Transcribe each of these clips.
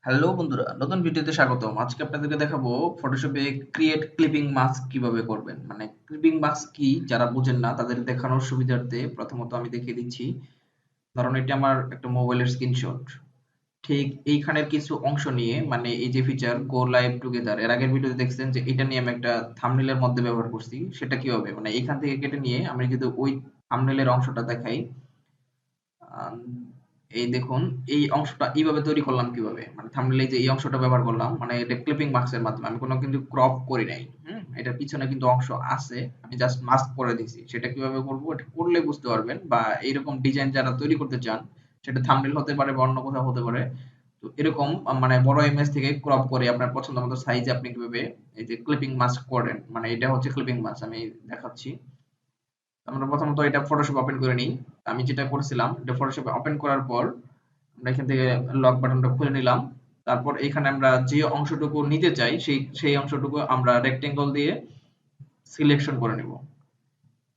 Hello বন্ধুরা, নতুন ভিডিওতে স্বাগতম। আজকে আপনাদেরকে দেখাবো ফটোশপে ক্রিয়েট ক্লিপিং মাস্ক কিভাবে করবেন। মানে ক্লিপিং মাস্ক কি যারা বুঝেন না তাদের দেখানোর সুবিধার্থে প্রথমত আমি দেখিয়ে দিচ্ছি। ধরুন এটা আমার একটা মোবাইলের স্ক্রিনশট। ঠিক এইখানের কিছু অংশ নিয়ে মানে এই যে ফিচার গো লাইভ টুগেদার এর আগের ভিডিওতে দেখছেন যে এটা নিয়ে আমি একটা থাম্বনেইলের মধ্যে ব্যবহার করছি। সেটা কিভাবে মানে এখান থেকে কেটে নিয়ে আমি যদি ওই থাম্বনেইলের অংশটা দেখাই, আম, এই দেখুন এই অংশটা এইভাবে তৈরি করলাম কিভাবে মানে থাম্বনেইলে যে এই অংশটা ব্যবহার করলাম মানে এটা ক্লিপিং মাস্কের মাধ্যমে আমি কোনো কিন্তু ক্রপ করি নাই। এটার পিছনে কিন্তু অংশ আছে, আমি জাস্ট মাস্ক করে দিয়েছি। সেটা কিভাবে করব এটা করলে বুঝতে পারবেন, বা এইরকম ডিজাইন যারা তৈরি করতে চান সেটা থাম্বনেইল হতে পারে বা অন্য কোথাও হতে পারে। তো এরকম মানে বড় ইমেজ থেকে ক্রপ করে আপনার পছন্দ মতো সাইজে আপনি কিভাবে এই যে ক্লিপিং মাস্ক করেন, মানে এটা হচ্ছে ক্লিপিং মাস্ক আমি দেখাচ্ছি। আমরা প্রথমত এটা ফটোশপ ওপেন করে নিই। আমি যেটা করেছিলাম এটা ফটোশপ ওপেন করার পর আমরা এখান থেকে লক বাটনটা খুলে নিলাম। তারপর এখানে আমরা যে অংশটুকু নিতে চাই সেই অংশটুকু আমরা রেক্টেঙ্গল দিয়ে সিলেকশন করে নিব।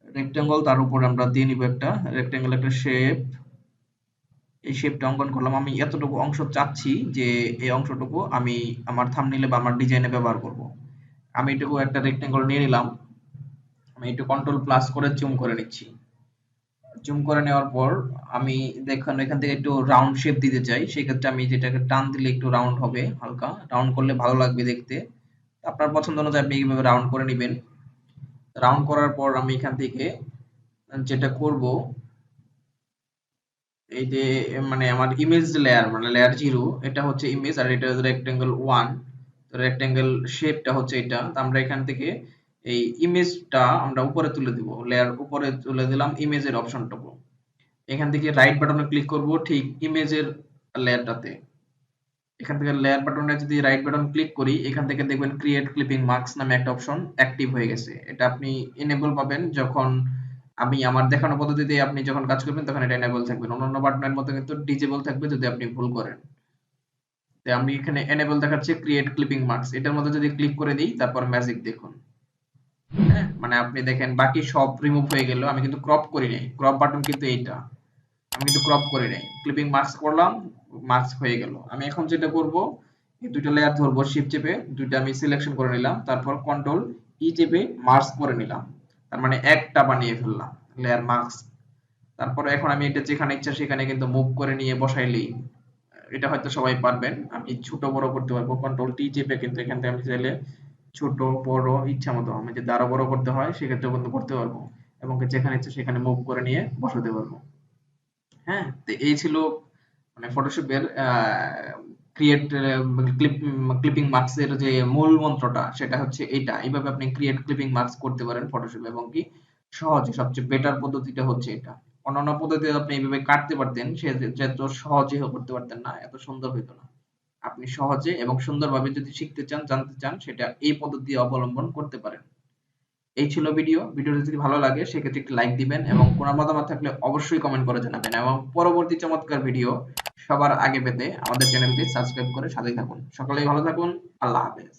রেক্টেঙ্গল তার উপর আমরা দিয়ে নিব একটা রেক্টেঙ্গল একটা শেপ। এই শেপটা অঙ্কন করলাম। আমি এতটুকু অংশ চাচ্ছি যে এই অংশটুকু আমি আমার থাম্বনেইলে বা আমার ডিজাইনে ব্যবহার করব। আমি এটুকু একটা রেক্টেঙ্গল নিয়ে নিলাম। আমি একটু কন্ট্রোল প্লাস করে জুম করে নিচ্ছি। জুম করে নেওয়ার পর আমি দেখুন এখান থেকে একটু রাউন্ড শেপ দিতে চাই, সেক্ষেত্রে আমি যেটাকে টান দিলে একটু রাউন্ড হবে, হালকা রাউন্ড করলে ভালো লাগবে দেখতে। আপনার পছন্দ অনুযায়ী আপনি এইভাবে রাউন্ড করে নেবেন। রাউন্ড করার পর আমি এখান থেকে যেটা করব, এই যে মানে আমার ইমেজ লেয়ার মানে লেয়ার 0 এটা হচ্ছে ইমেজ, আর এটা হচ্ছে রেক্টেঙ্গল 1। তো রেক্টেঙ্গল শেপটা হচ্ছে এটা। তো আমরা এখান থেকে এই ইমেজটা আমরা উপরে তুলে দিব, লেয়ার উপরে তুলে দিলাম ইমেজের অপশনটুকু। এখান থেকে রাইট বাটনে ক্লিক করব ঠিক ইমেজের লেয়ারটাতে। এখান থেকে লেয়ার বাটনে যদি রাইট বাটন ক্লিক করি, এখান থেকে দেখবেন ক্রিয়েট ক্লিপিং মার্কস নামে একটা অপশন অ্যাক্টিভ হয়ে গেছে। এটা আপনি এনেবল পাবেন যখন আমি আমার দেখানো পদ্ধতিতে আপনি যখন কাজ করবেন তখন এটা এনেবল থাকবে। অন্যান্য বাটনের মতো কিন্তু ডিজেবল থাকবে যদি আপনি ভুল করেন। তো আমি এখানে এনেবল দেখাচ্ছে ক্রিয়েট ক্লিপিং মার্কস, এটার মধ্যে যদি ক্লিক করে দিই তারপর ম্যাজিক দেখুন। হ্যাঁ, মানে আপনি দেখেন বাকি সব রিমুভ হয়ে গেল। আমি কিন্তু ক্রপ করি নাই, ক্রপ বাটন কিন্তু এইটা। আমি কিন্তু ক্রপ করে নাই, ক্লিপিং মাস্ক করলাম, মাস্ক হয়ে গেল। আমি এখন যেটা করব এই দুইটা লেয়ার ধরবো শিফট চেপে, দুইটা আমি সিলেকশন করে নিলাম, তারপর কন্ট্রোল ই চেপে মার্জ করে নিলাম। তার মানে একটা বানিয়ে ফেললাম লেয়ার মাস্ক। তারপরে এখন আমি এটা যেখানে ইচ্ছা সেখানে কিন্তু মুভ করে নিয়ে বসাইলেই, এটা হয়তো সবাই পারবেন, আমি ছোট বড় করতে পারবো। কন্ট্রোল টি চেপে কিন্তু এখান থেকে আমি চাইলে ছোট বড় ইচ্ছা মতো আমি যদি আরো বড় করতে হয় সেক্ষেত্রে কিন্তু করতে পারবো, এবং যেখানে ইচ্ছা সেখানে মুভ করে নিয়ে বসাতে পারবো। হ্যাঁ, তো এই ছিল মানে ফটোশপের ক্রিয়েট ক্লিপিং মার্কস এর যে মূল মন্ত্রটা সেটা হচ্ছে এটা। এইভাবে আপনি ক্রিয়েট ক্লিপিং মার্কস করতে পারেন ফটোশপে, এবং কি সহজে সবচেয়ে বেটার পদ্ধতিটা হচ্ছে এটা। অন্যান্য পদ্ধতিতে আপনি এইভাবে কাটতে পারতেন, সে যে এত সহজে করতে পারতেন না, এত সুন্দর হইতো না। আপনি সহজে এবং সুন্দরভাবে যদি শিখতে চান জানতে চান সেটা এই পদ্ধতি অবলম্বন করতে পারেন। এই ছিল ভিডিওটি যদি ভালো লাগে সেক্ষেত্রে একটি লাইক দিবেন, এবং কোনো মতামত থাকলে অবশ্যই কমেন্ট করে জানাবেন, এবং পরবর্তী চমৎকার ভিডিও সবার আগে পেতে আমাদের চ্যানেলটি সাবস্ক্রাইব করে সাথেই থাকুন। সকলেই ভালো থাকুন। আল্লাহ হাফেজ।